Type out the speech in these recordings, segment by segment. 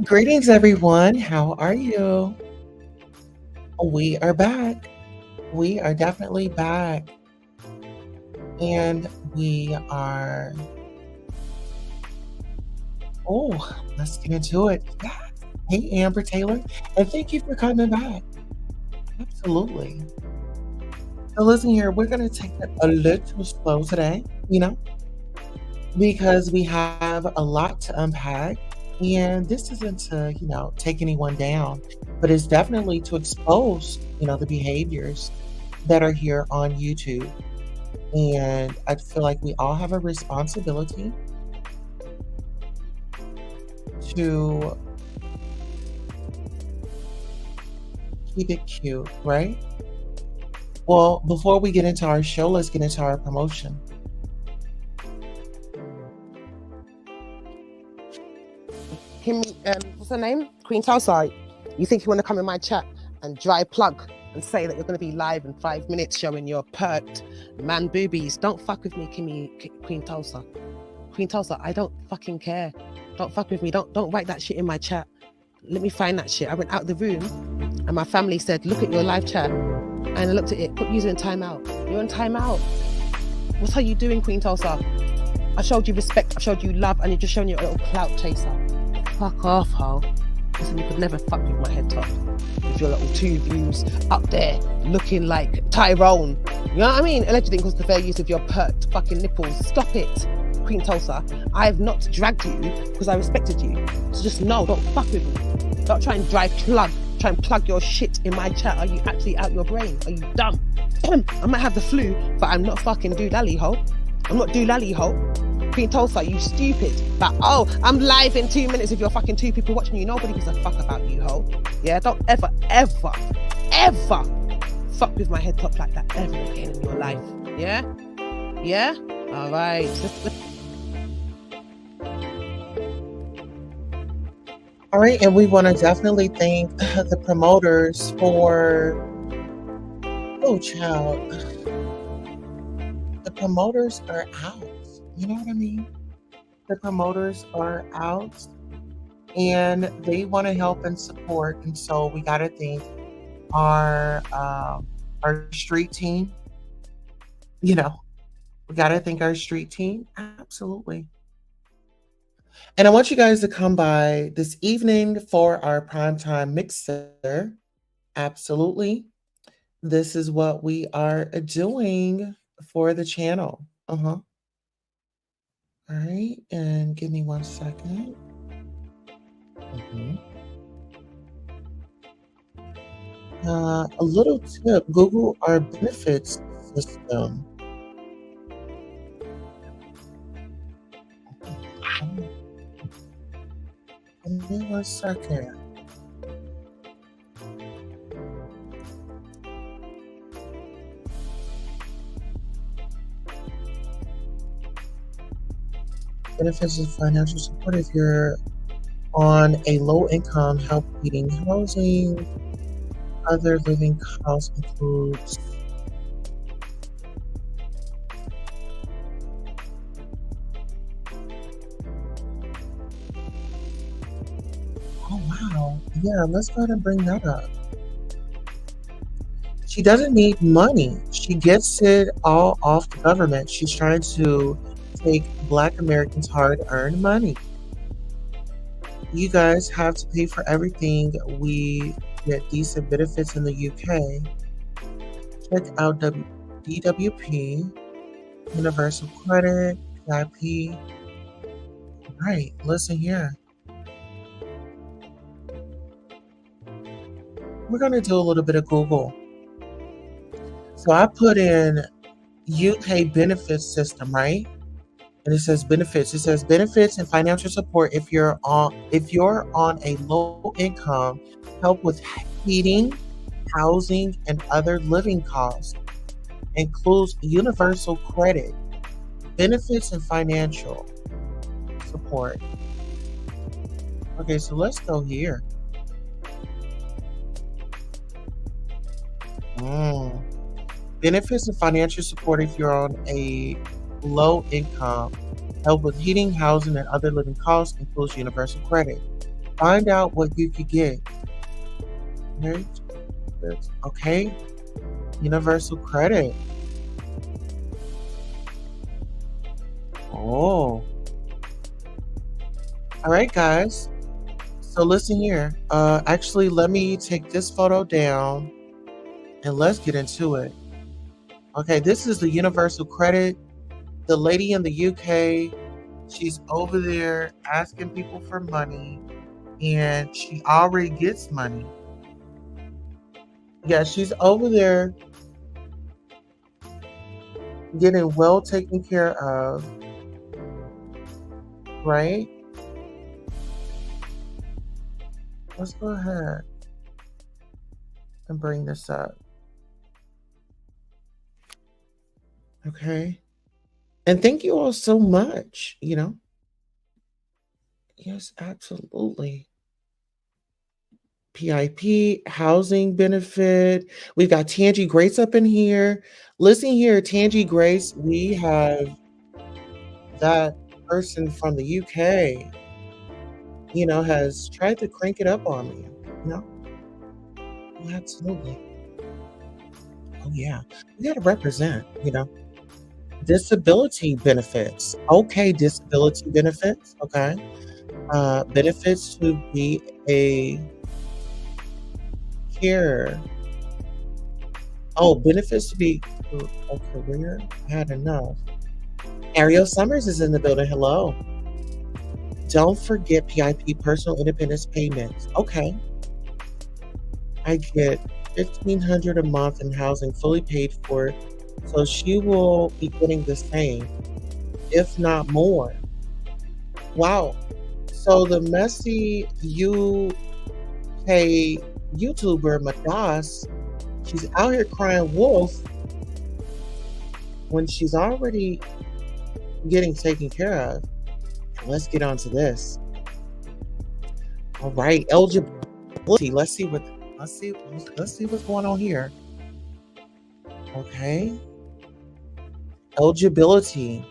Greetings, everyone. How are you? We are back. We are definitely back. And we are, let's get into it. Yes. Hey, Amber Taylor. And thank you for coming back. Absolutely. So, listen here, we're going to take it a little slow today, because we have a lot to unpack. And this isn't to, take anyone down, but it's definitely to expose, the behaviors that are here on YouTube. And I feel like we all have a responsibility to keep it cute, right? Well, before we get into our show, let's get into our promotion. What's her name? Queen Tulsa. You think you want to come in my chat and dry plug and say that you're going to be live in 5 minutes showing your perked man boobies? Don't fuck with me, Queen Tulsa. Queen Tulsa, I don't fucking care. Don't fuck with me. Don't write that shit in my chat. Let me find that shit. I went out the room and my family said, look at your live chat. And I looked at it, put user in timeout. You're in timeout. What are you doing, Queen Tulsa? I showed you respect, I showed you love, and you're just showing you a little clout chaser. Fuck off, ho. Listen, you could never fuck with my head top. With your little two views up there looking like Tyrone. You know what I mean? Allegedly because the fair use of your perked fucking nipples. Stop it, Queen Tulsa. I have not dragged you because I respected you. So just no, don't fuck with me. Don't try and try and plug your shit in my chat. Are you actually out your brain? Are you dumb? I might have the flu, but I'm not fucking doolally, ho. I'm not doolally, ho. Queen Tulsa, you stupid. But I'm live in 2 minutes if you're fucking two people watching you. Nobody gives a fuck about you, ho. Yeah, don't ever fuck with my head top like that ever again in your life. Yeah? Yeah? Alright. All right, and we want to definitely thank the promoters for, child. The promoters are out. You know what I mean? The promoters are out and they want to help and support. And so we got to thank our street team. We got to thank our street team. Absolutely. And I want you guys to come by this evening for our primetime mixer. Absolutely. This is what we are doing for the channel. All right, and give me 1 second. A little tip, Google our benefits system. Give me 1 second. Benefits of financial support if you're on a low income, help heating, housing, other living costs includes oh wow. Yeah, let's go ahead and bring that up. She doesn't need money. She gets it all off the government. She's trying to take Black Americans' hard-earned money. You guys have to pay for everything. We get decent benefits in the UK. Check out DWP, Universal Credit, PIP. Right, listen here. We're going to do a little bit of Google. So I put in UK benefits system, right? And it says benefits. It says benefits and financial support if you're on a low income, help with heating, housing, and other living costs. Includes universal credit, benefits, and financial support. Okay, so let's go here. Benefits and financial support if you're on a low income, help with heating, housing, and other living costs, includes universal credit. Find out what you could get. Right? Okay. Universal credit. Oh. All right, guys. So listen here. Actually, let me take this photo down and let's get into it. Okay, this is the universal credit. The lady in the UK, she's over there asking people for money, and she already gets money. Yeah, she's over there getting well taken care of, right? Let's go ahead and bring this up. Okay. And thank you all so much, you know? Yes, absolutely. PIP, housing benefit. We've got Tangi Grace up in here. Listen here, Tangi Grace, we have that person from the UK, has tried to crank it up on me. You know? Oh, absolutely. Oh, yeah. We got to represent. Disability benefits. Okay, disability benefits. Okay. Benefits to be a care. Oh, benefits to be a career. I had enough. Ariel Summers is in the building. Hello. Don't forget PIP, personal independence payments. Okay. I get $1,500 a month in housing fully paid for. So she will be getting the same, if not more. Wow. So the messy UK YouTuber Medass, she's out here crying wolf when she's already getting taken care of. Let's get on to this. All right, eligibility. Let's see what's going on here. Okay. Eligibility.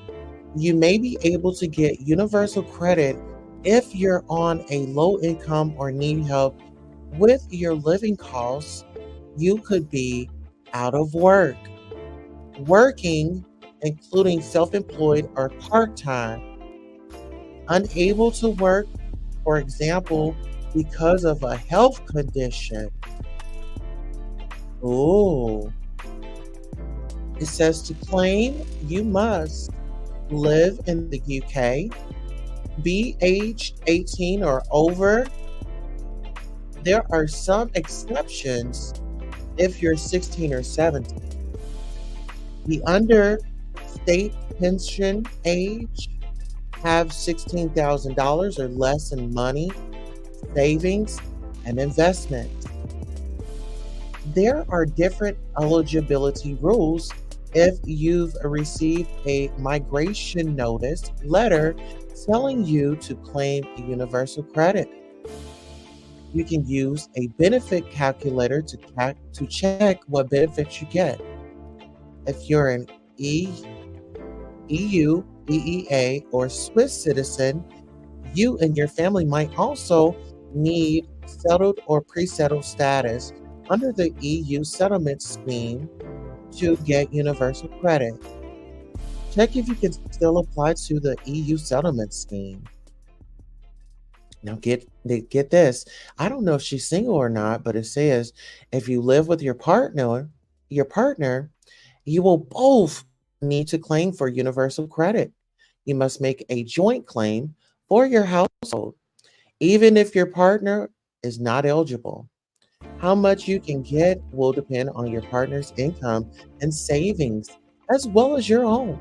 You may be able to get universal credit if you're on a low income or need help with your living costs. You could be out of work, working, including self-employed or part-time, unable to work, for example, because of a health condition. Oh, it says to claim, you must live in the UK, be aged 18 or over. There are some exceptions if you're 16 or 17. Be under state pension age, have $16,000 or less in money, savings, and investments. There are different eligibility rules if you've received a migration notice letter telling you to claim a universal credit. You can use a benefit calculator to check what benefits you get. If you're an EU, EEA, or Swiss citizen, you and your family might also need settled or pre-settled status under the EU settlement scheme to get universal credit. Check if you can still apply to the EU settlement scheme. Now get this. I don't know if she's single or not, but it says if you live with your partner, you will both need to claim for universal credit. You must make a joint claim for your household, even if your partner is not eligible. How much you can get will depend on your partner's income and savings, as well as your own.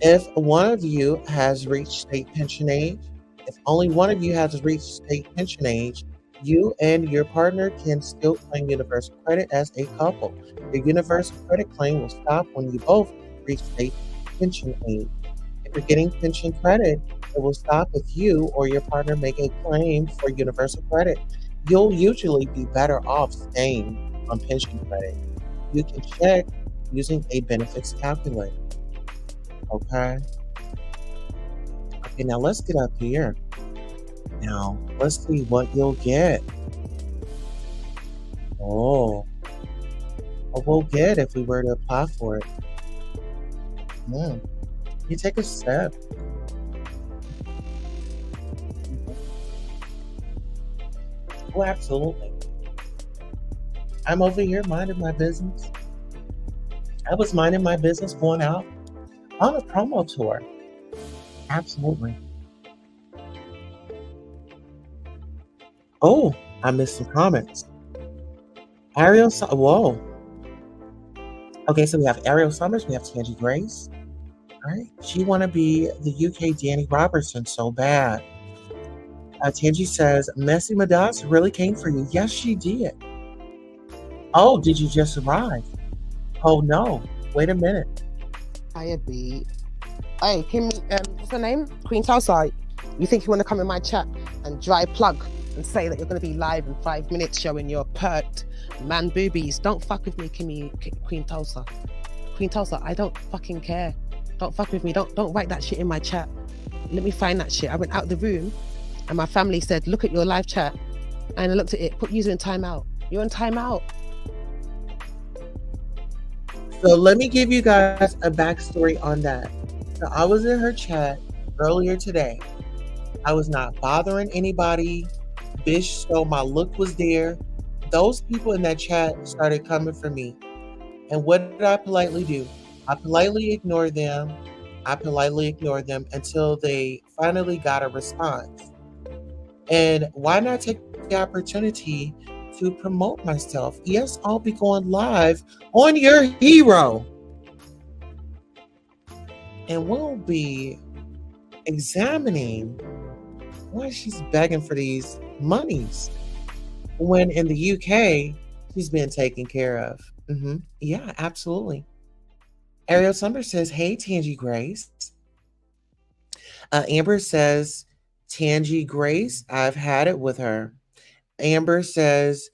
If one of you has reached state pension age, if only one of you has reached state pension age, you and your partner can still claim universal credit as a couple. Your universal credit claim will stop when you both reach state pension age. If you're getting pension credit, it will stop if you or your partner make a claim for universal credit. You'll usually be better off staying on pension credit. You can check using a benefits calculator. Okay. Okay, now let's get up here. Now, let's see what you'll get. Oh, what we'll get if we were to apply for it. You take a step. Oh, absolutely. I'm over here minding my business. I was minding my business going out on a promo tour. Absolutely. Oh, I missed some comments. Whoa. Okay, so we have Ariel Summers, we have Tangie Grace. All right, she want to be the UK Danny Robertson so bad. Tangie says, Messy Medass really came for you. Yes, she did. Oh, did you just arrive? Oh, no. Wait a minute. Hiya, B. Hey, Kimmy, what's her name? Queen Tulsa. You think you want to come in my chat and dry plug and say that you're going to be live in 5 minutes showing your perked man boobies? Don't fuck with me, Queen Tulsa. Queen Tulsa, I don't fucking care. Don't fuck with me. Don't write that shit in my chat. Let me find that shit. I went out the room and my family said, look at your live chat. And I looked at it, put user in timeout. You're in timeout. So let me give you guys a backstory on that. So I was in her chat earlier today. I was not bothering anybody. Bish, so my look was there. Those people in that chat started coming for me. And what did I politely do? I politely ignored them. Until they finally got a response. And why not take the opportunity to promote myself? Yes, I'll be going live on your hero. And we'll be examining why she's begging for these monies when in the UK she's been taken care of. Yeah, absolutely. Ariel Summer says, hey, Tangie Grace. Amber says, Tangie Grace, I've had it with her. Amber says,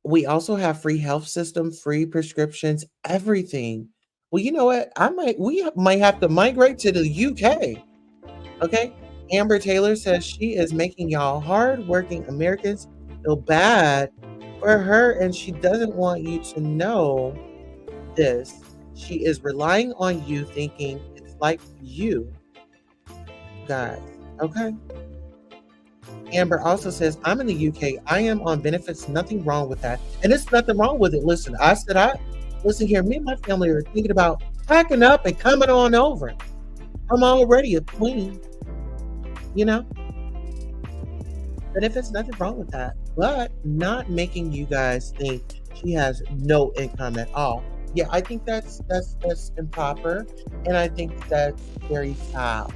we also have free health system, free prescriptions, everything. Well, you know what? We might have to migrate to the UK. Okay. Amber Taylor says she is making y'all hardworking Americans feel bad for her, and she doesn't want you to know this. She is relying on you, thinking it's like you guys. Okay. Amber also says, I'm in the UK. I am on benefits. Nothing wrong with that. And there's nothing wrong with it. Listen here, me and my family are thinking about packing up and coming on over. I'm already a queen, you know? Benefits, nothing wrong with that. But not making you guys think she has no income at all. Yeah, I think that's improper. And I think that's very foul,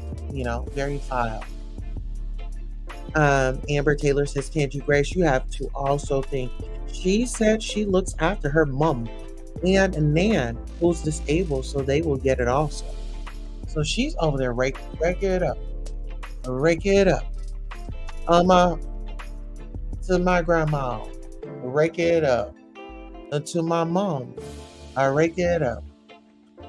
very foul. Amber Taylor says, Tangie Grace, you have to also think. She said she looks after her mom and a nan who's disabled, so they will get it also. So she's over there rake it up. Rake it up. To my grandma, rake it up. And to my mom, I rake it up.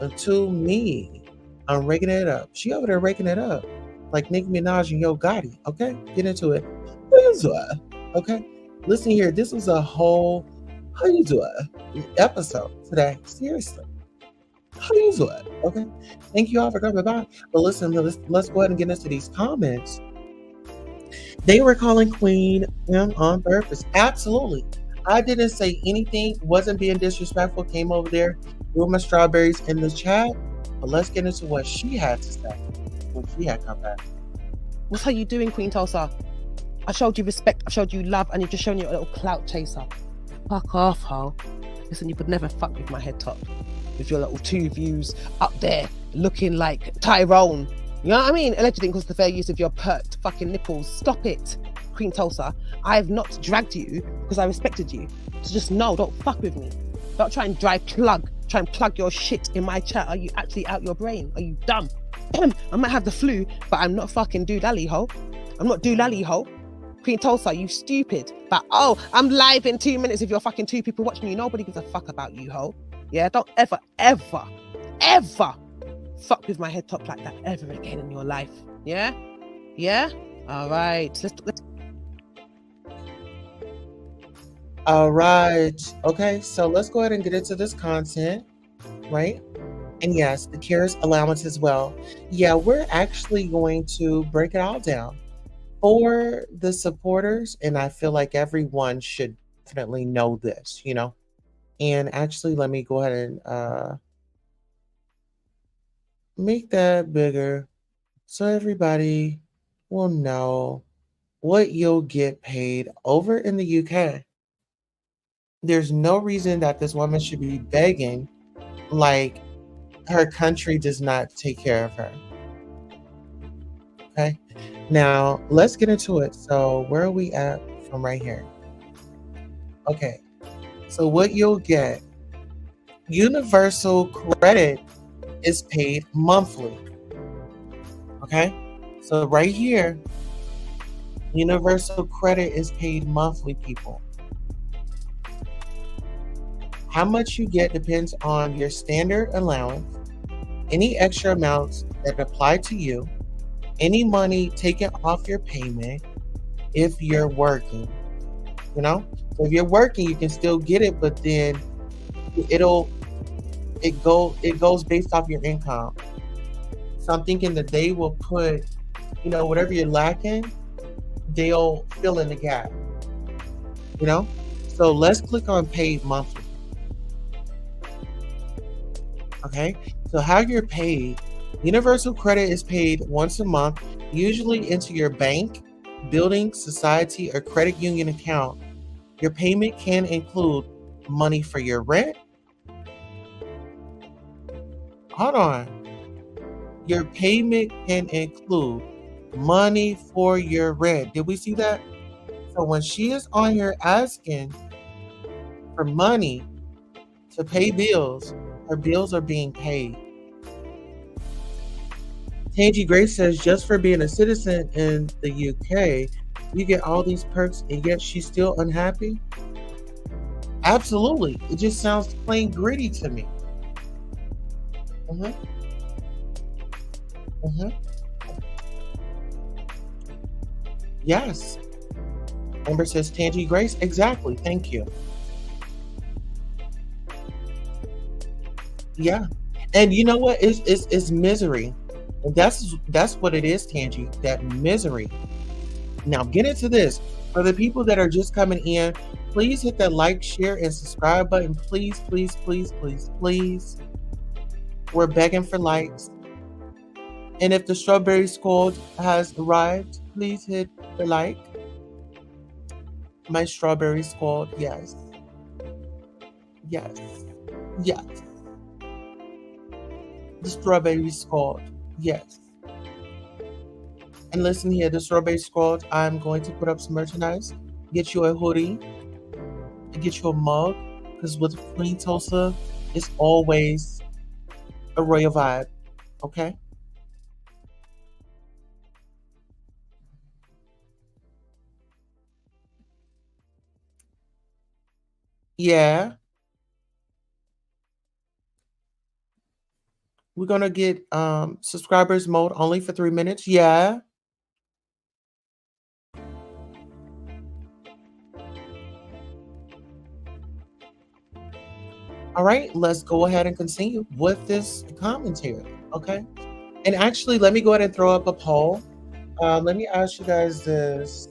And to me, I'm raking it up. She over there raking it up. Like Nicki Minaj and Yo Gotti. Okay? Get into it. Okay? Listen here. This was a whole episode today. Seriously. Okay? Thank you all for coming by. But listen, let's go ahead and get into these comments. They were calling Queen M on purpose. Absolutely. I didn't say anything. Wasn't being disrespectful. Came over there. Threw my strawberries in the chat. But let's get into what she had to say. She had come back. What's how you doing, Queen Tulsa? I showed you respect, I showed you love, and you've just shown you a little clout chaser. Fuck off, ho. Listen, you could never fuck with my head top. With your little 2 views up there, looking like Tyrone. You know what I mean? Allegedly, because the fair use of your perked fucking nipples. Stop it, Queen Tulsa. I have not dragged you because I respected you. So just no, don't fuck with me. Don't try and try and plug your shit in my chat. Are you actually out your brain? Are you dumb? I might have the flu, but I'm not fucking doolally ho. I'm not doolally ho. Queen Tulsa, you stupid. But I'm live in 2 minutes if you're fucking 2 people watching you. Nobody gives a fuck about you, ho. Yeah, don't ever fuck with my head top like that ever again in your life. Yeah? Yeah? All right. Let's All right. Okay, so let's go ahead and get into this content, right? And yes, the CARES allowance as well. Yeah, we're actually going to break it all down for the supporters, and I feel like everyone should definitely know this, you know. And actually, let me go ahead and make that bigger so everybody will know what you'll get paid over in the UK. There's no reason that this woman should be begging like her country does not take care of her. Okay. Now let's get into it. So where are we at from right here? Okay. So what you'll get, universal credit is paid monthly. Okay. So right here, universal credit is paid monthly, people. How much you get depends on your standard allowance, any extra amounts that apply to you, any money taken off your payment if you're working. You know? So if you're working, you can still get it, but then it'll it goes based off your income. So I'm thinking that they will put, you know, whatever you're lacking, they'll fill in the gap. You know? So let's click on paid monthly. Okay. So how you're paid, universal credit is paid once a month, usually into your bank, building, society, or credit union account. Your payment can include money for your rent. Hold on. Your payment can include money for your rent. Did we see that? So when she is on here asking for money to pay bills, her bills are being paid. Tangy Grace says just for being a citizen in the UK, you get all these perks and yet she's still unhappy? Absolutely. It just sounds plain gritty to me. hmm hmm Yes. Amber says Tangy Grace. Exactly. Thank you. Yeah. And you know what? It's misery. And that's what it is, Tangy. That misery. Now get into this. For the people that are just coming in, please hit that like, share, and subscribe button. Please, please, please, please, please. We're begging for likes. And if the strawberry squad has arrived, please hit the like. My strawberry squad, yes. Yes. Yes. The strawberry squad, yes. And listen here, the strawberry squad, I'm going to put up some merchandise. Get you a hoodie, get you a mug, because with Queen Tulsa, it's always a royal vibe. Okay? Yeah. We're gonna get subscribers mode only for 3 minutes. Yeah. All right, let's go ahead and continue with this commentary. Okay. And actually, let me go ahead and throw up a poll. Let me ask you guys this: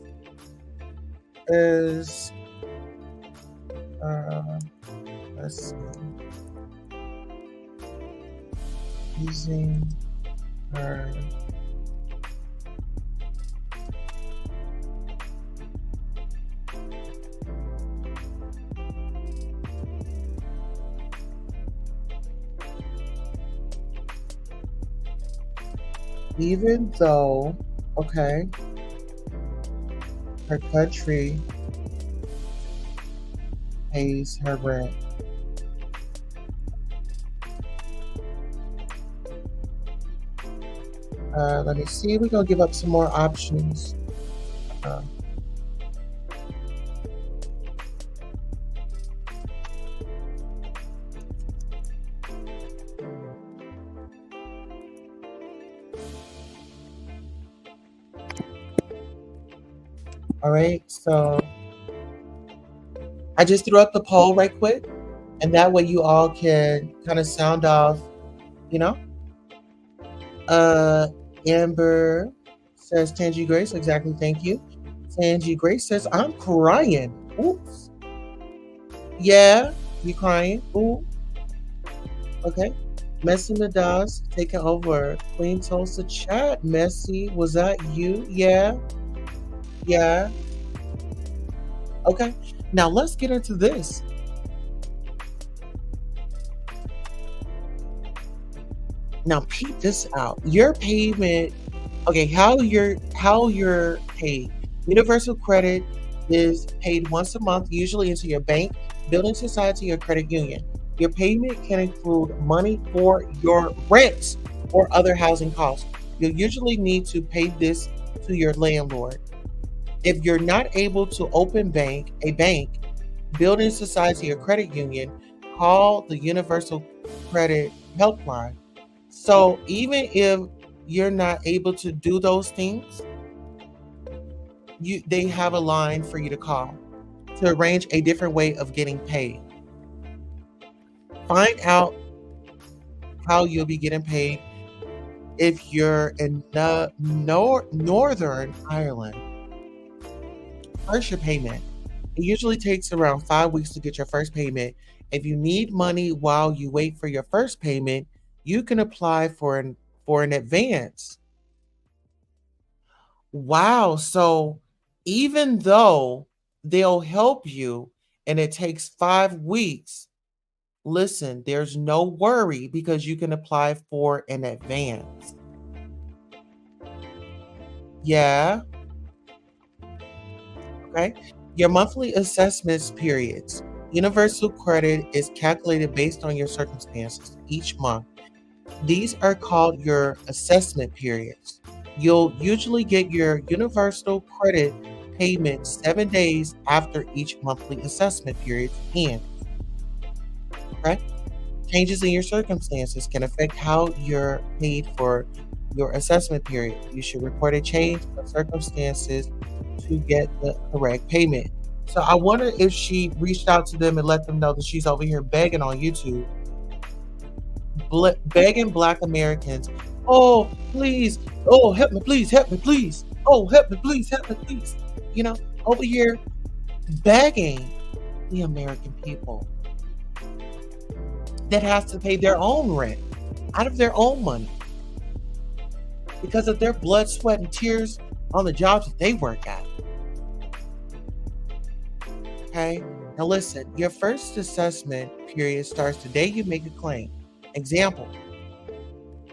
Is uh, let's see, using her even though, okay, her country pays her rent. Let me see. We're gonna give up some more options. Uh, All right. So I just threw up the poll right quick, and that way you all can kind of sound off, you know. Uh, Amber says Tangy Grace. Exactly. Thank you. Tangy Grace says I'm crying. Oops. Yeah, you crying? Ooh. Okay. Messi Medass taking over. Queen Tulsa chat. Messi, was that you? Yeah. Yeah. Okay. Now let's get into this. Now peep this out. Your payment, okay, how you're paid. Universal credit is paid once a month, usually into your bank, building society, or credit union. Your payment can include money for your rent or other housing costs. You'll usually need to pay this to your landlord. If you're not able to open a bank, building society, or credit union, call the Universal Credit Helpline. So even if you're not able to do those things, they have a line for you to call to arrange a different way of getting paid. Find out how you'll be getting paid if you're in the Northern Ireland. First, your payment. It usually takes around 5 weeks to get your first payment. If you need money while you wait for your first payment, you can apply for an advance. Wow. So even though they'll help you and it takes 5 weeks, listen, there's no worry because you can apply for an advance. Yeah. Okay. Your monthly assessments periods. Universal credit is calculated based on your circumstances each month. These are called your assessment periods. You'll usually get your universal credit payment 7 days after each monthly assessment period ends. Okay? Changes in your circumstances can affect how you're paid for your assessment period. You should report a change of circumstances to get the correct payment. So I wonder if she reached out to them and let them know that she's over here begging on YouTube, begging Black Americans, oh, please, oh, help me, please, oh, help me, please, help me, please. You know, over here begging the American people that has to pay their own rent out of their own money because of their blood, sweat, and tears on the jobs that they work at. Okay? Now listen, your first assessment period starts the day you make a claim. Example,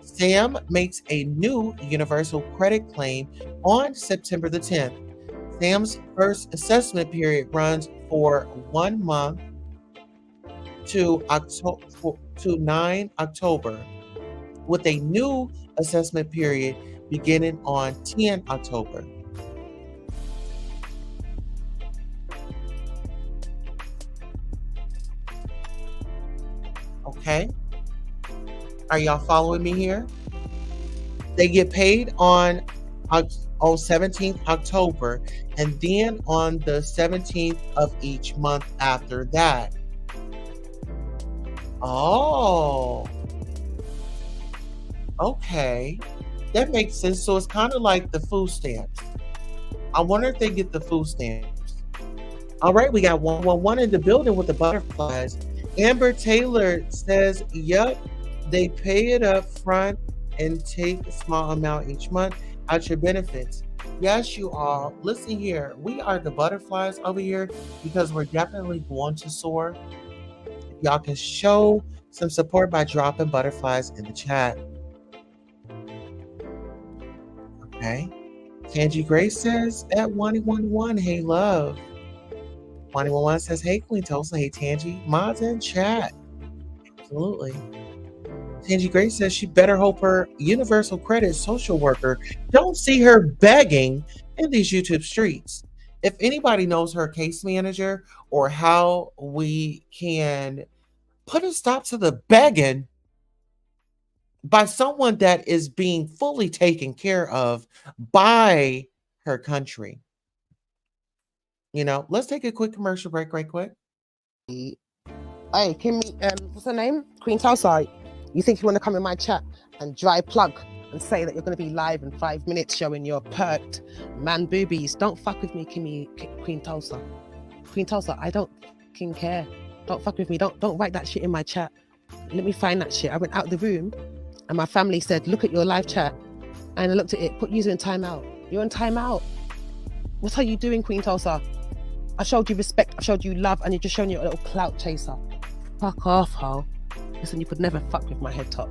Sam makes a new universal credit claim on September the 10th. Sam's first assessment period runs for 1 month to October to 9 October, with a new assessment period beginning on 10 October. Okay? Are y'all following me here? They get paid on 17th October and then on the 17th of each month after that. Oh, okay. That makes sense. So it's kind of like the food stamps. I wonder if they get the food stamps. All right, we got 111 in the building with the butterflies. Amber Taylor says, yep, they pay it up front and take a small amount each month out your benefits. Yes, you all. Listen here. We are the butterflies over here because we're definitely going to soar. Y'all can show some support by dropping butterflies in the chat. Okay. Tangy Grace says at 111, hey love. 111 says, hey Queen Tulsa, hey Tangy. Mods in chat. Absolutely. Tangy Grace says she better hope her universal credit social worker don't see her begging in these YouTube streets. If anybody knows her case manager or how we can put a stop to the begging by someone that is being fully taken care of by her country. Let's take a quick commercial break right quick. Hey, Kimmy, what's her name? Queen Tulsa. You think you want to come in my chat and dry plug and say that you're going to be live in 5 minutes showing your perked man boobies? Don't fuck with me, Queen Tulsa. Queen Tulsa, I don't fucking care. Don't fuck with me. Don't write that shit in my chat. Let me find that shit. I went out the room and my family said, look at your live chat. And I looked at it, put user in timeout. You're in timeout. What are you doing, Queen Tulsa? I showed you respect, I showed you love, and you're just showing you a little clout chaser. Fuck off, ho. Listen, you could never fuck with my head top.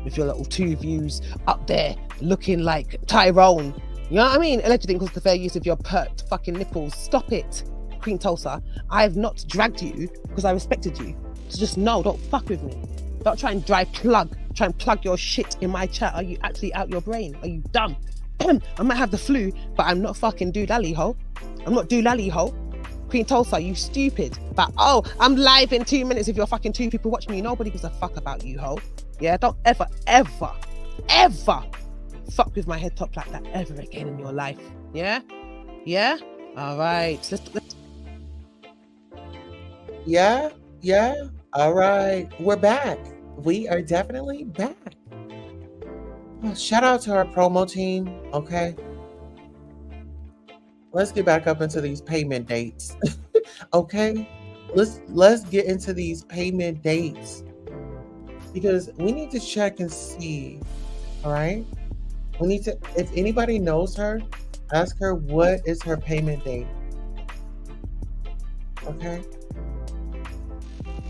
With your little 2 views up there, looking like Tyrone. You know what I mean? Allegedly because the fair use of your perked fucking nipples. Stop it, Queen Tulsa. I have not dragged you because I respected you. So just no, don't fuck with me. Don't try and try and plug your shit in my chat. Are you actually out your brain? Are you dumb? I might have the flu, but I'm not fucking doolally, ho. I'm not doolally, ho. Queen Tulsa, you stupid. But I'm live in 2 minutes if you're fucking 2 people watching me. Nobody gives a fuck about you, ho. Yeah, don't ever fuck with my head top like that ever again in your life. Yeah? All right. Yeah. All right. We're back. We are definitely back. Well, shout out to our promo team, okay? Let's get back up into these payment dates. Okay? Let's get into these payment dates. Because we need to check and see, all right? We need to, if anybody knows her, ask her what is her payment date. Okay?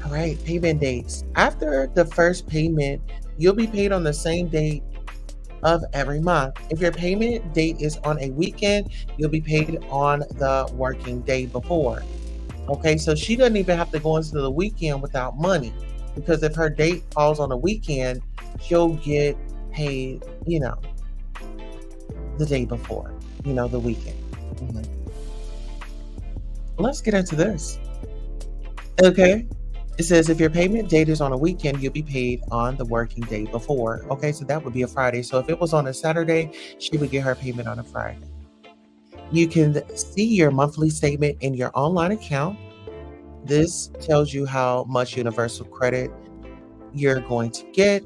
All right, payment dates. After the first payment, you'll be paid on the same date of every month. If your payment date is on a weekend, you'll be paid on the working day before. Okay, so she doesn't even have to go into the weekend without money, because if her date falls on a weekend, she'll get paid, the day before, the weekend. Let's get into this. Okay. It says if your payment date is on a weekend, you'll be paid on the working day before. Okay, so that would be a Friday. So if it was on a Saturday, she would get her payment on a Friday. You can see your monthly statement in your online account. This tells you how much universal credit you're going to get.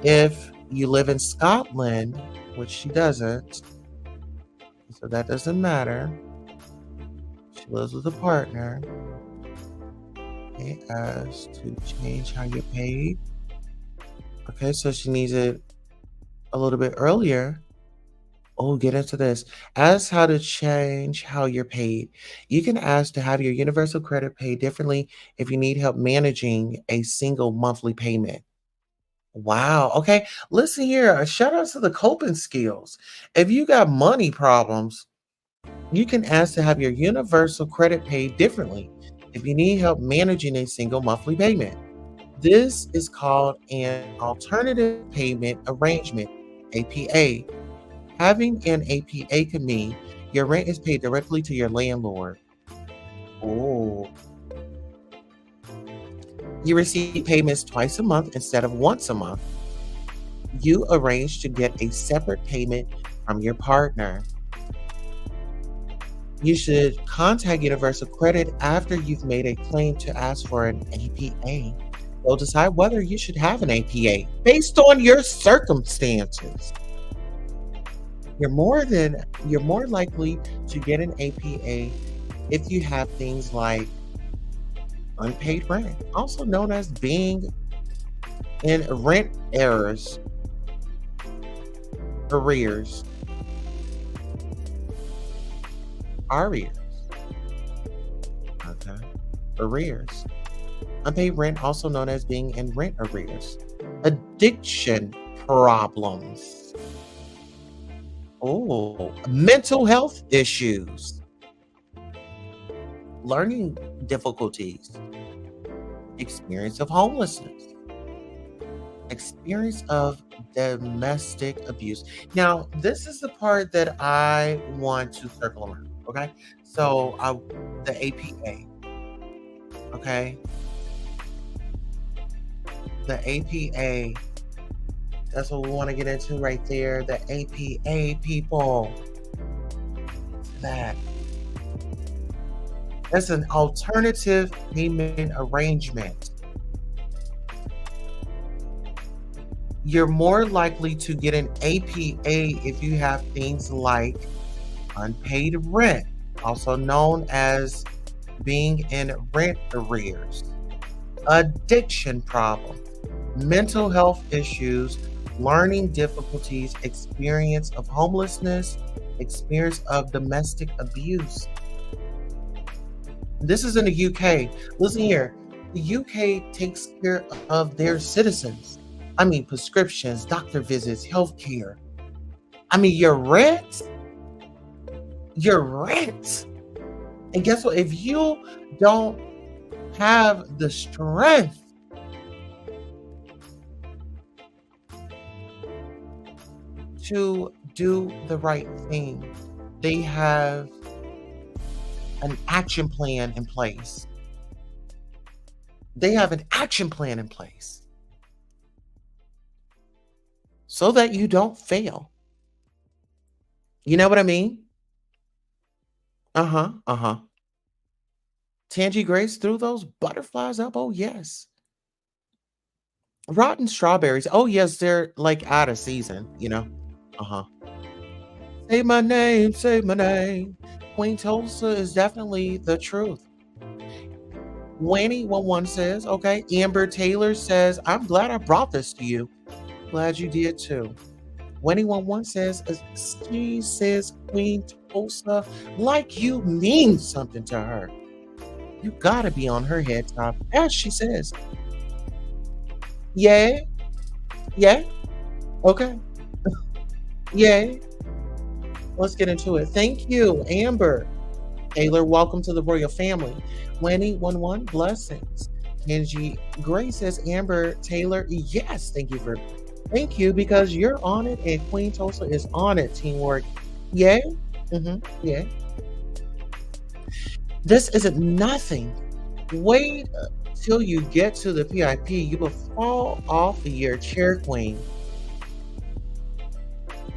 If you live in Scotland, which she doesn't, so that doesn't matter. She lives with a partner. Okay, as to change how you're paid. Okay, so she needs it a little bit earlier. Oh, get into this. Ask how to change how you're paid. You can ask to have your universal credit paid differently if you need help managing a single monthly payment. Wow. Okay. Listen here. A shout out to the coping skills. If you got money problems, you can ask to have your universal credit paid differently if you need help managing a single monthly payment. This is called an alternative payment arrangement, APA. Having an APA can mean your rent is paid directly to your landlord. Oh. You receive payments twice a month instead of once a month. You arrange to get a separate payment from your partner. You should contact Universal Credit after you've made a claim to ask for an APA. They'll decide whether you should have an APA based on your circumstances. You're more likely to get an APA if you have things like unpaid rent, also known as being in rent arrears. Okay. Arrears. Unpaid rent, also known as being in rent arrears. Addiction problems. Oh, mental health issues. Learning difficulties. Experience of homelessness. Experience of domestic abuse. Now, this is the part that I want to circle around. Okay, so the APA. Okay, the APA. That's what we want to get into right there. The APA, people. That. That's an alternative payment arrangement. You're more likely to get an APA if you have things like unpaid rent, also known as being in rent arrears, addiction problems, mental health issues, learning difficulties, experience of homelessness, experience of domestic abuse. This is in the UK. Listen here. The UK takes care of their citizens. I mean, prescriptions, doctor visits, healthcare. I mean, your rent. And guess what? If you don't have the strength to do the right thing, they have an action plan in place. They have an action plan in place so that you don't fail. You know what I mean? Uh huh. Uh huh. Tangy Grace threw those butterflies up. Oh, yes. Rotten strawberries. Oh, yes. They're like out of season, you know? Uh huh. Say my name, say my name. Queen Tulsa is definitely the truth. Wanny11 says, okay. Amber Taylor says, I'm glad I brought this to you. Glad you did too. Wanny11 says, she says, Queen Tulsa, like you mean something to her. You gotta be on her head top, as she says. Yeah, yeah, okay, yeah. Let's get into it. Thank you, Amber. Taylor, welcome to the royal family. Wanny11, blessings. Angie Gray says, Amber Taylor, yes, thank you, because you're on it and Queen Tulsa is on it. Teamwork. Yeah. Yeah. This isn't nothing. Wait till you get to the PIP. You will fall off of your chair, Queen.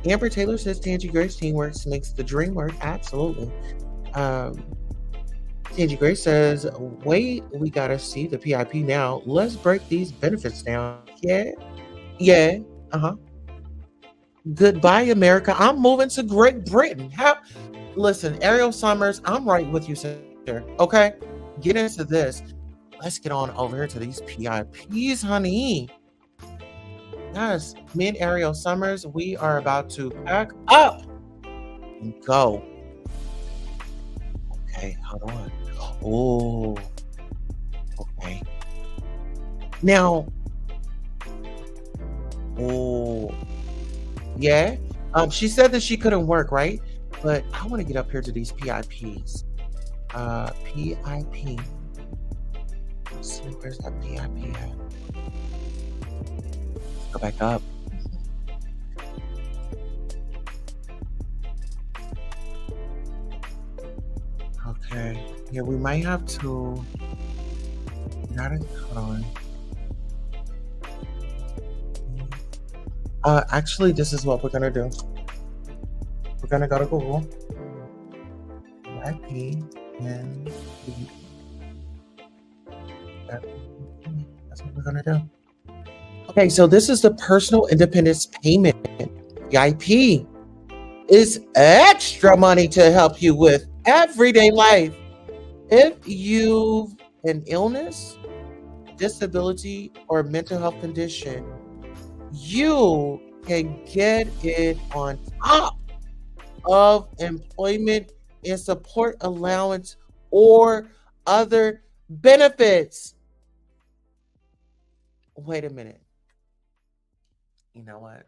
Amber Taylor says Tangy Grace teamwork makes the dream work. Absolutely. Tangy Grace says, wait, we gotta see the PIP now. Let's break these benefits down. Yeah. Yeah. Uh-huh. Goodbye, America. I'm moving to Great Britain. Listen, Ariel Summers, I'm right with you, sister. Okay? Get into this. Let's get on over here to these PIPs, honey. Yes, me and Ariel Summers, we are about to pack up and go. Okay, hold on. Oh, okay. Now, oh, yeah. She said that she couldn't work, right? But I want to get up here to these PIPs. PIP. Let's see, where's that PIP at? Let's go back up. Okay. Yeah, we might have to. Hold on. Actually, this is what we're gonna do. We're gonna go to Google. IP and that's what we're gonna do. Okay, so this is the personal independence payment. PIP is extra money to help you with everyday life. If you've an illness, disability, or mental health condition, you can get it on top of employment and support allowance or other benefits. Wait a minute. You know what?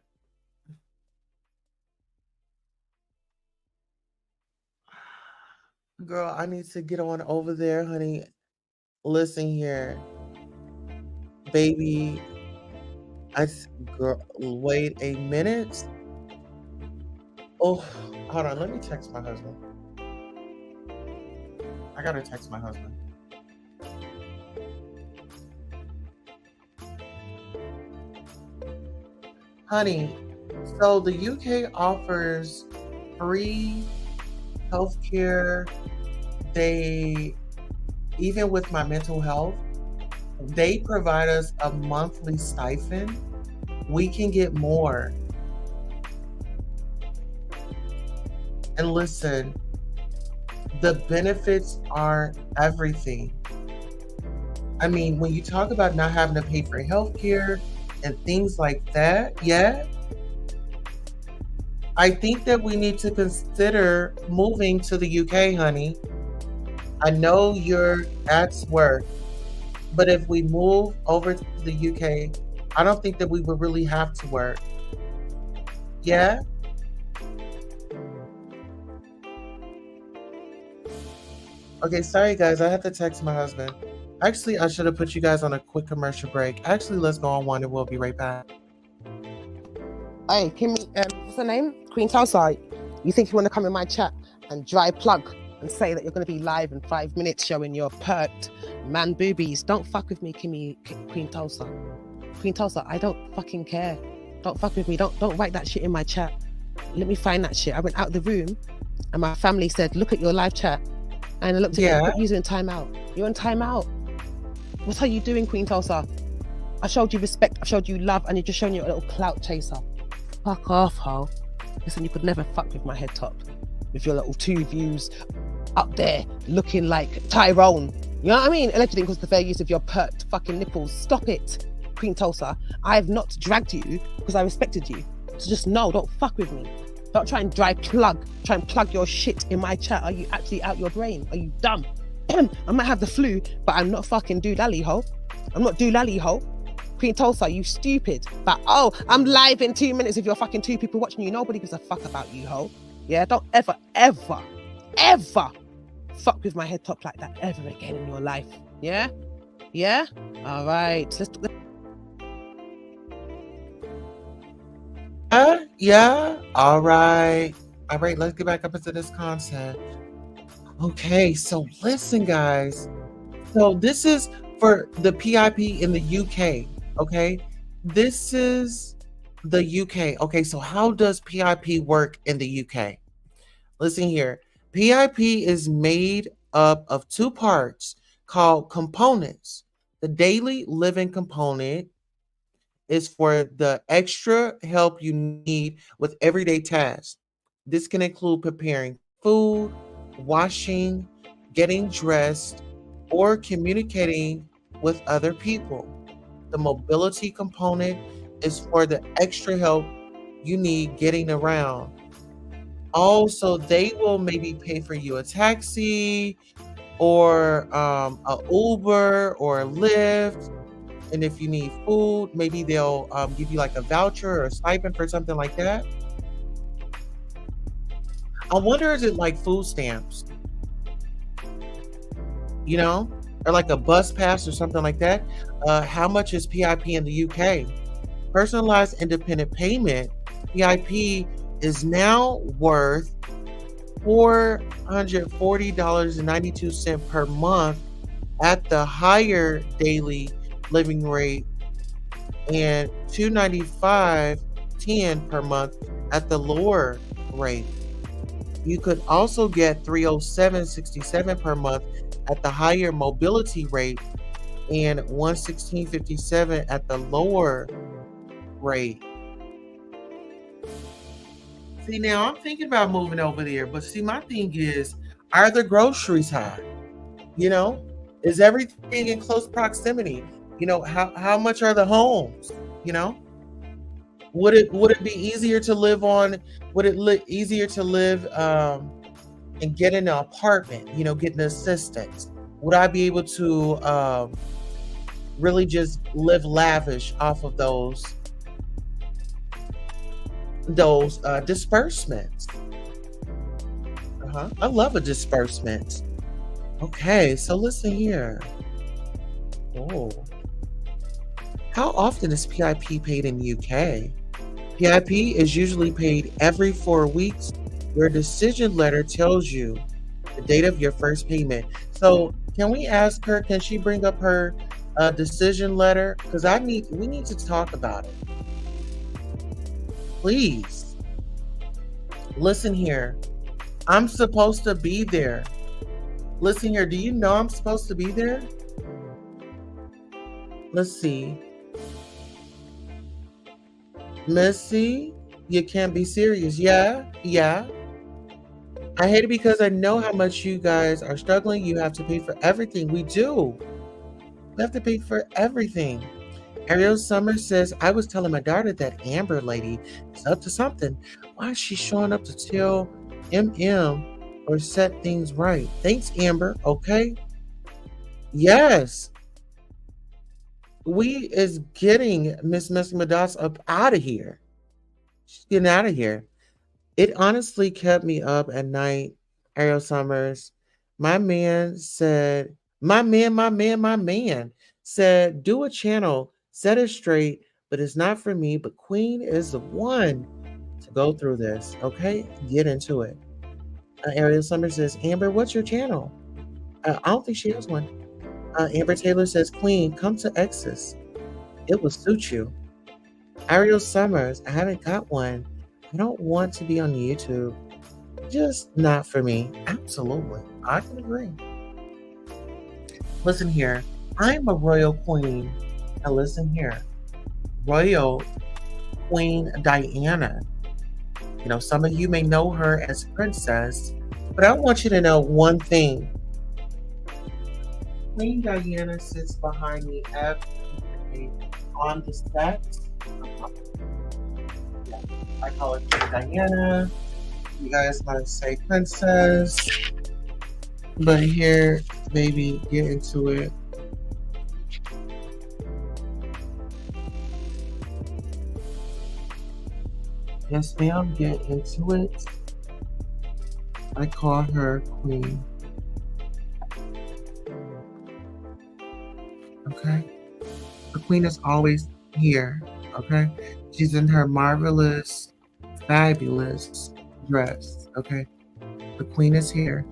Girl, I need to get on over there, honey. Listen here, baby. Girl, wait a minute. Oh, hold on. Let me text my husband. I gotta text my husband. Honey, so the UK offers free healthcare. They even with my mental health, they provide us a monthly stipend. We can get more. And listen, the benefits are everything. I mean, when you talk about not having to pay for healthcare and things like that, yeah, I think that we need to consider moving to the UK, honey. I know you're at work, but if we move over to the UK, I don't think that we would really have to work. Yeah? Okay, sorry guys, I have to text my husband. Actually, I should have put you guys on a quick commercial break. Actually, let's go on one and we'll be right back. Hey, Kimmy, what's her name? Queen Tulsa. You think you want to come in my chat and dry plug and say that you're going to be live in 5 minutes showing your perked man boobies? Don't fuck with me, Queen Tulsa. Queen Tulsa, I don't fucking care. Don't fuck with me. Don't write that shit in my chat. Let me find that shit. I went out the room and my family said, look at your live chat. And I looked at Yeah. you in timeout. You're in timeout. What are you doing, Queen Tulsa? I showed you respect. I showed you love, and you're just showing you a little clout chaser. Fuck off, ho. Listen, you could never fuck with my head top. With your little 2 views up there looking like Tyrone. You know what I mean? Allegedly because the fair use of your perked fucking nipples. Stop it, Queen Tulsa. I have not dragged you because I respected you. So just no, don't fuck with me. Don't try and try and plug your shit in my chat. Are you actually out your brain? Are you dumb? I might have the flu, but I'm not fucking doolally ho. I'm not doolally ho. Queen Tulsa, you stupid. But oh, I'm live in 2 minutes if you're fucking 2 people watching you. Nobody gives a fuck about you, ho. Yeah, don't ever fuck with my head top like that ever again in your life. Yeah? Yeah? All right. Yeah. All right. Let's get back up into this content. Okay, so listen, guys. So this is for the PIP in the UK. Okay, this is the UK. Okay, so how does PIP work in the UK? Listen here. PIP is made up of 2 parts called components. The daily living component is for the extra help you need with everyday tasks. This can include preparing food, washing, getting dressed, or communicating with other people. The mobility component is for the extra help you need getting around. Also, they will maybe pay for you a taxi or a Uber or a Lyft. And if you need food, maybe they'll give you like a voucher or a stipend for something like that. I wonder, is it like food stamps? You know, or like a bus pass or something like that. How much is PIP in the UK? Personalized independent payment, PIP is now worth $440.92 per month at the higher daily living rate and $295.10 per month at the lower rate. You could also get $307.67 per month at the higher mobility rate and $116.57 at the lower rate. See, now I'm thinking about moving over there, but see, my thing is, are the groceries high? You know, is everything in close proximity? You know, how much are the homes? You know, would it be easier to live on? Would it easier to live and get in an apartment? You know, getting assistance. Would I be able to really just live lavish off of those disbursements? I love a disbursement. Okay, so listen here. Oh. How often is PIP paid in the UK? PIP is usually paid every 4 weeks. Your decision letter tells you the date of your first payment. So can we ask her, can she bring up her decision letter? Because we need to talk about it. Please. Listen here. I'm supposed to be there Listen here, do you know I'm supposed to be there? Let's see. Missy, you can't be serious. Yeah, yeah. I hate it because I know how much you guys are struggling. You have to pay for everything. We do. We have to pay for everything. Ariel Summers says, I was telling my daughter that Amber lady is up to something. Why is she showing up to tell MM or set things right? Thanks, Amber. Okay. Yes. We is getting Miss Medass up out of here. She's getting out of here. It honestly kept me up at night, Ariel Summers. My man said, do a channel, set it straight, but it's not for me. But Queen is the one to go through this. Okay, get into it. Ariel Summers says, Amber, what's your channel? I don't think she has one. Amber Taylor says, Queen, come to Exes. It will suit you. Ariel Summers, I haven't got one. I don't want to be on YouTube. Just not for me. Absolutely. I can agree. Listen here. I'm a royal queen. Now listen here. Royal Queen Diana. You know, some of you may know her as Princess, but I want you to know one thing. Queen Diana sits behind me every day on the steps. I call her Queen Diana. You guys might say Princess. But here, baby, get into it. Yes, ma'am, get into it. I call her Queen. Okay? The Queen is always here. Okay? She's in her marvelous, fabulous dress. Okay? The Queen is here.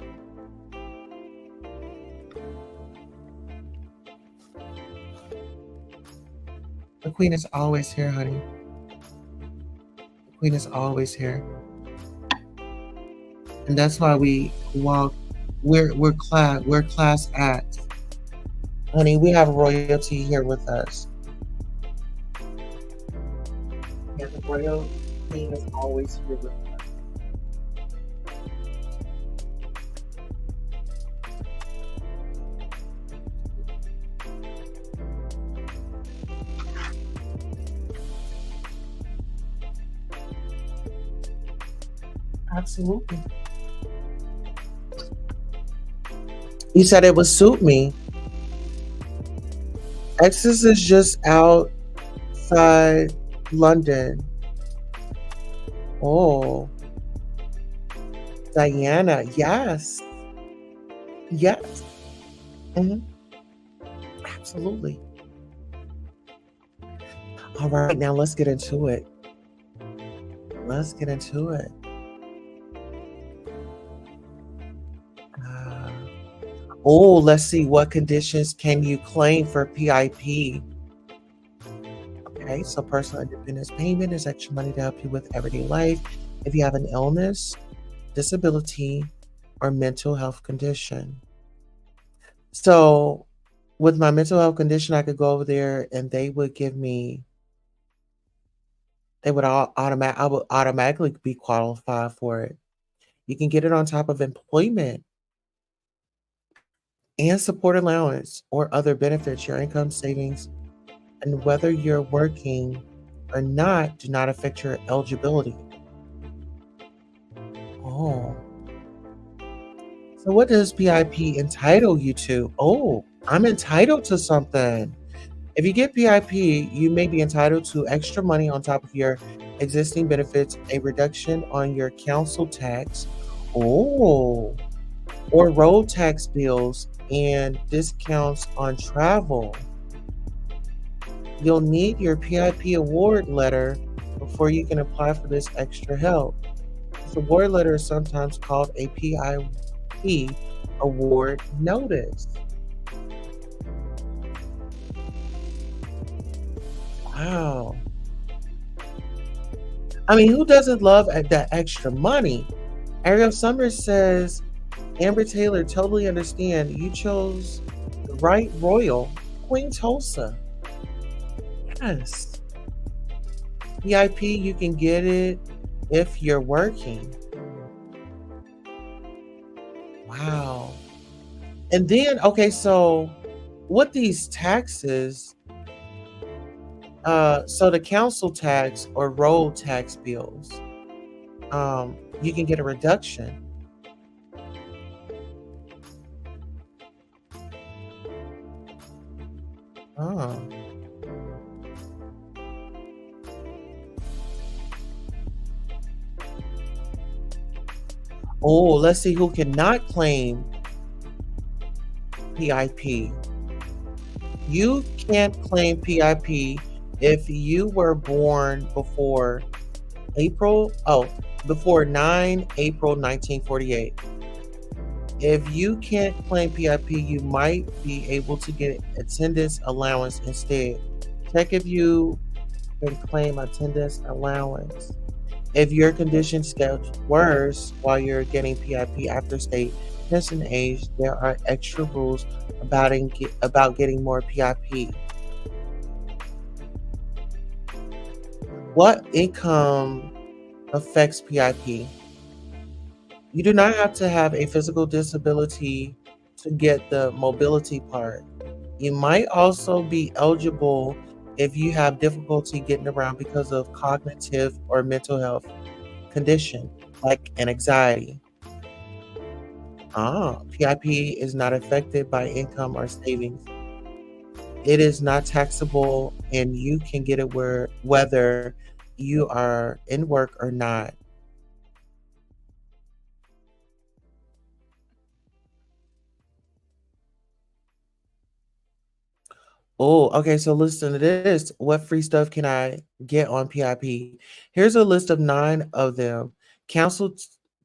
The Queen is always here, honey. The Queen is always here. And that's why we walk. We're class acts. Honey, we have royalty here with us. Yeah, the royal Queen is always here with us. Absolutely. You said it would suit me. Exes is just outside London. Oh, Diana. Yes. Yes. Mhm. Absolutely. All right, now let's get into it. Let's get into it. Oh, let's see. What conditions can you claim for PIP? Okay, so personal independence payment is extra money to help you with everyday life if you have an illness, disability, or mental health condition. So, with my mental health condition, I could go over there and they would give me, I would automatically be qualified for it. You can get it on top of employment and support allowance or other benefits, your income savings, and whether you're working or not do not affect your eligibility. Oh. So what does PIP entitle you to? Oh, I'm entitled to something. If you get PIP, you may be entitled to extra money on top of your existing benefits, a reduction on your council tax, oh, or road tax bills, and discounts on travel. You'll need your PIP award letter before you can apply for this extra help. This award letter is sometimes called a PIP award notice. Wow. I mean, who doesn't love that extra money? Ariel Summers says, Amber Taylor, totally understand. You chose the right royal, Queen Tulsa. Yes. PIP, you can get it if you're working. Wow. And then, okay, so what these taxes, so the council tax or road tax bills, you can get a reduction. Oh. Oh, let's see who cannot claim PIP. You can't claim PIP if you were born before April, oh, before 9 April 1948. If you can't claim PIP, you might be able to get attendance allowance instead. Check if you can claim attendance allowance. If your condition gets worse while you're getting PIP after state pension age, there are extra rules about getting more PIP. What income affects PIP? You do not have to have a physical disability to get the mobility part. You might also be eligible if you have difficulty getting around because of cognitive or mental health condition, like an anxiety. PIP is not affected by income or savings. It is not taxable, and you can get it whether you are in work or not. Oh, okay. So listen to this. What free stuff can I get on PIP? Here's a list of 9 of them. Council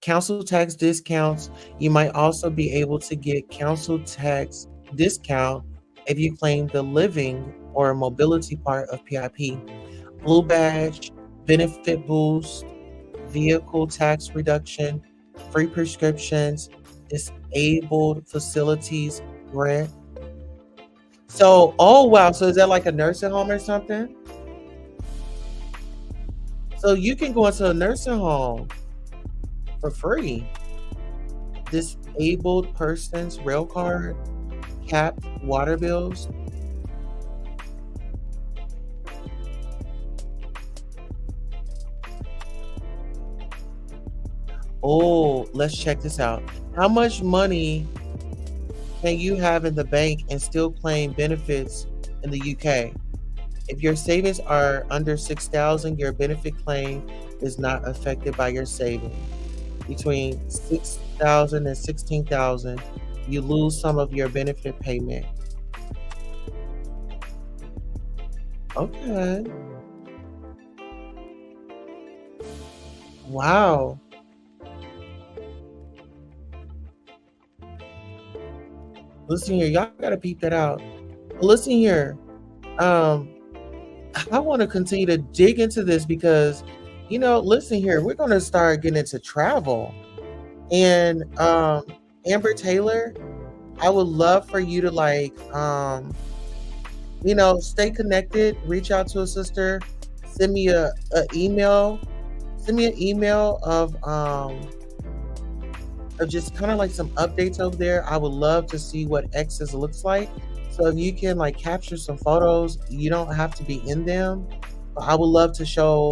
council tax discounts. You might also be able to get council tax discount if you claim the living or mobility part of PIP. Blue badge, benefit boost, vehicle tax reduction, free prescriptions, disabled facilities grant. So, oh wow, so is that like a nursing home or something? So you can go into a nursing home for free. Disabled persons rail card, capped water bills. Oh, let's check this out. How much money can you have in the bank and still claim benefits in the UK? If your savings are under 6,000, your benefit claim is not affected by your savings. Between 6,000 and 16,000, you lose some of your benefit payment. Okay. Wow. Listen here, y'all gotta peep that out. Listen here. Um, I want to continue to dig into this because, listen here, we're gonna start getting into travel. And Amber Taylor, I would love for you to stay connected, reach out to a sister, send me a email, send me an email of just kind of like some updates over there. I would love to see what X's looks like. So if you can like capture some photos, you don't have to be in them. But I would love to show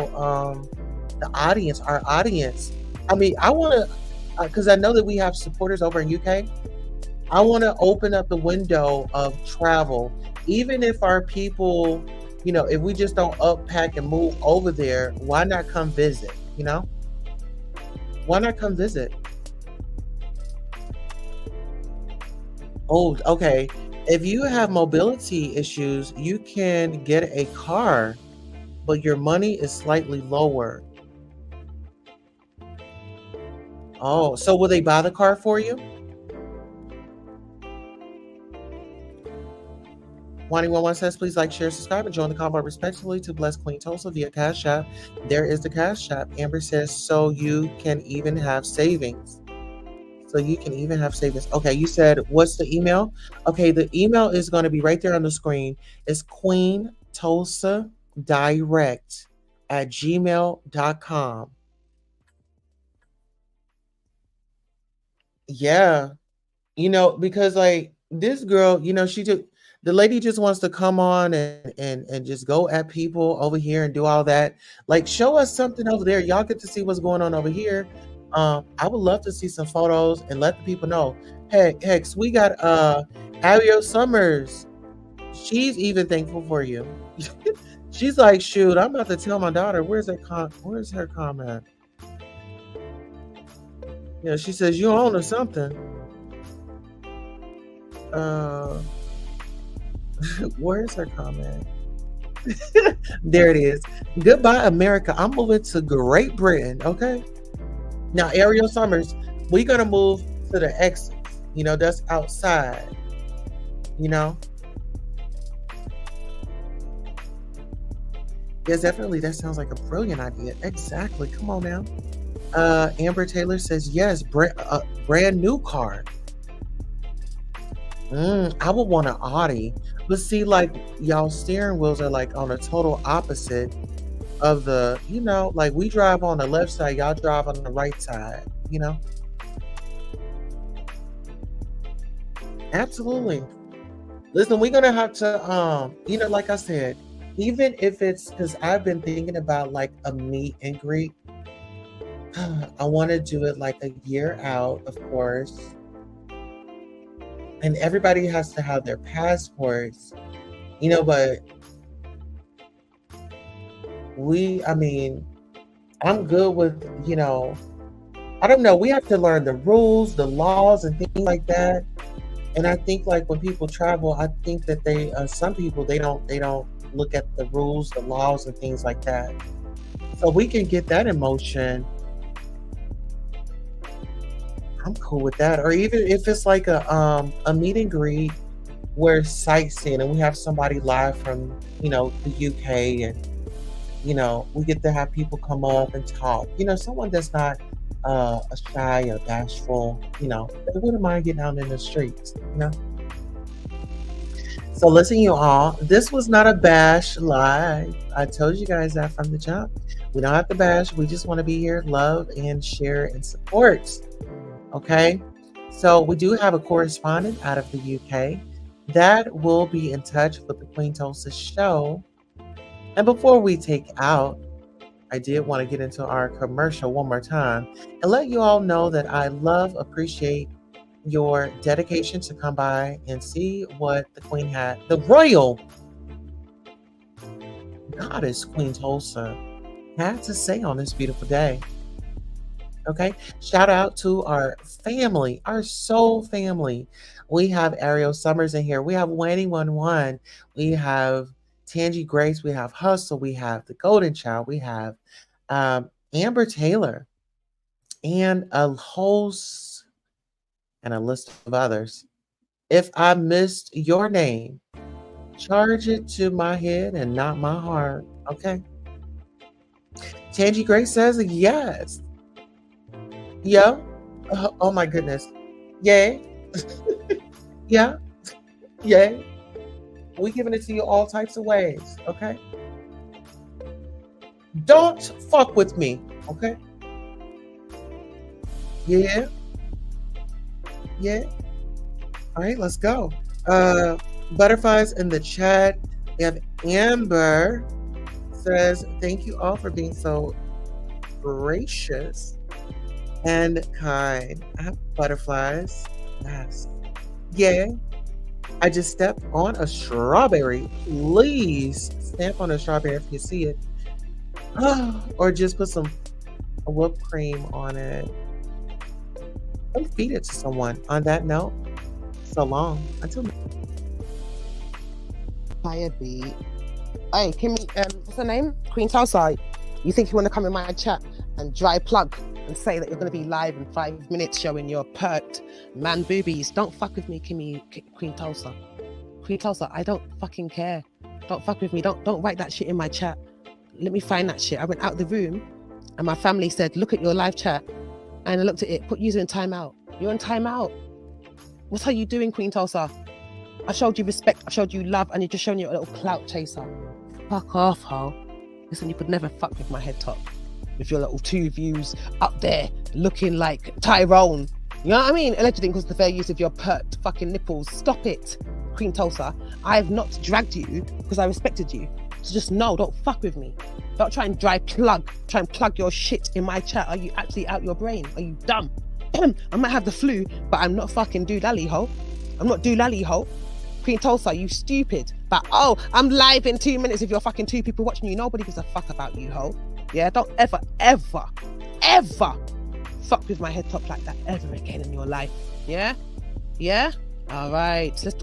the audience, our audience. I mean, I want to, because I know that we have supporters over in UK. I want to open up the window of travel, even if our people, if we just don't uppack and move over there, why not come visit? Why not come visit? Oh, okay. If you have mobility issues, you can get a car, but your money is slightly lower. Oh, so will they buy the car for you? Wani11 says, please like, share, subscribe, and join the convo respectfully to bless Queen Tulsa via Cash App. There is the Cash App. Amber says, so you can even have savings. So you can even have savings. Okay, you said what's the email? Okay, the email is going to be right there on the screen. It's Queen Tulsa Direct at gmail.com. Yeah. Because like this girl, she just the lady just wants to come on and just go at people over here and do all that. Like show us something over there. Y'all get to see what's going on over here. I would love to see some photos and let the people know. Hey, Hex, we got Ariel Summers. She's even thankful for you. She's like, shoot, I'm about to tell my daughter, where's her comment? She says you own or something. Uh Where's her comment? There it is. Goodbye, America. I'm moving to Great Britain. Okay. Now, Ariel Summers, we're gonna move to the exits. That's outside. You know. Yes, definitely. That sounds like a brilliant idea. Exactly. Come on now. Amber Taylor says yes. Brand new car. I would want an Audi. But see, like y'all steering wheels are like on a total opposite of like we drive on the left side, y'all drive on the right side. Absolutely. Listen, we're gonna have to like I said, even if it's because I've been thinking about like a meet and greet. I want to do it like a year out, of course. And everybody has to have their passports, but I'm good with, I don't know, we have to learn the rules, the laws, and things like that. And I think like when people travel, I think that some people, they don't look at the rules, the laws, and things like that. So we can get that in motion. I'm cool with that. Or even if it's like a meet and greet where sightseeing and we have somebody live from, the UK and, we get to have people come up and talk. Someone that's not a shy or bashful, they wouldn't mind getting out in the streets. So listen, you all, this was not a bash live. I told you guys that from the jump. We don't have to bash. We just want to be here, love and share and support. Okay, so we do have a correspondent out of the UK that will be in touch with the Queen Tulsa show. And before we take out, I did want to get into our commercial one more time and let you all know that I appreciate your dedication to come by and see what the Queen the Royal Goddess Queen Tulsa had to say on this beautiful day. Okay, shout out to our family, our soul family. We have Ariel Summers in here. We have Wanny 11. We have Tangi Grace. We have Hustle. We have the Golden Child. We have Amber Taylor, and a host and a list of others. If I missed your name, charge it to my head and not my heart. Okay. Tangi Grace says yes. Yeah. Oh my goodness. Yay. Yeah. Yay. We giving it to you all types of ways. Okay. Don't fuck with me. Okay. Yeah. Yeah. All right, let's go. Butterflies in the chat. We have Amber says, thank you all for being so gracious and kind. I have butterflies. Yes. Yay. I just stepped on a strawberry. Please stamp on a strawberry if you see it. Or just put some whipped cream on it. And feed it to someone. On that note, so long. Until Fire beat. Hey, Kimmy, what's her name? Queen Tulsa. You think you want to come in my chat and dry plug and say that you're going to be live in 5 minutes showing your perked man boobies? Don't fuck with me, Queen Tulsa. Queen Tulsa, I don't fucking care. Don't fuck with me. Don't write that shit in my chat. Let me find that shit. I went out the room and my family said, look at your live chat. And I looked at it, put user in timeout. You're on timeout. What are you doing, Queen Tulsa? I showed you respect, I showed you love, and you're just showing you a little clout chaser. Fuck off, ho. Listen, you could never fuck with my head top. With your little 2 views up there, looking like Tyrone. You know what I mean? Allegedly, because the fair use of your pert fucking nipples. Stop it, Queen Tulsa. I have not dragged you because I respected you. So just no, don't fuck with me. Don't try and try and plug your shit in my chat. Are you actually out your brain? Are you dumb? I might have the flu, but I'm not fucking doolally, ho. I'm not doolally, ho. Queen Tulsa, you stupid. But oh, I'm live in 2 minutes if you're fucking 2 people watching you. Nobody gives a fuck about you, ho. Yeah, don't ever fuck with my head top like that ever again in your life. Yeah? All right. Let's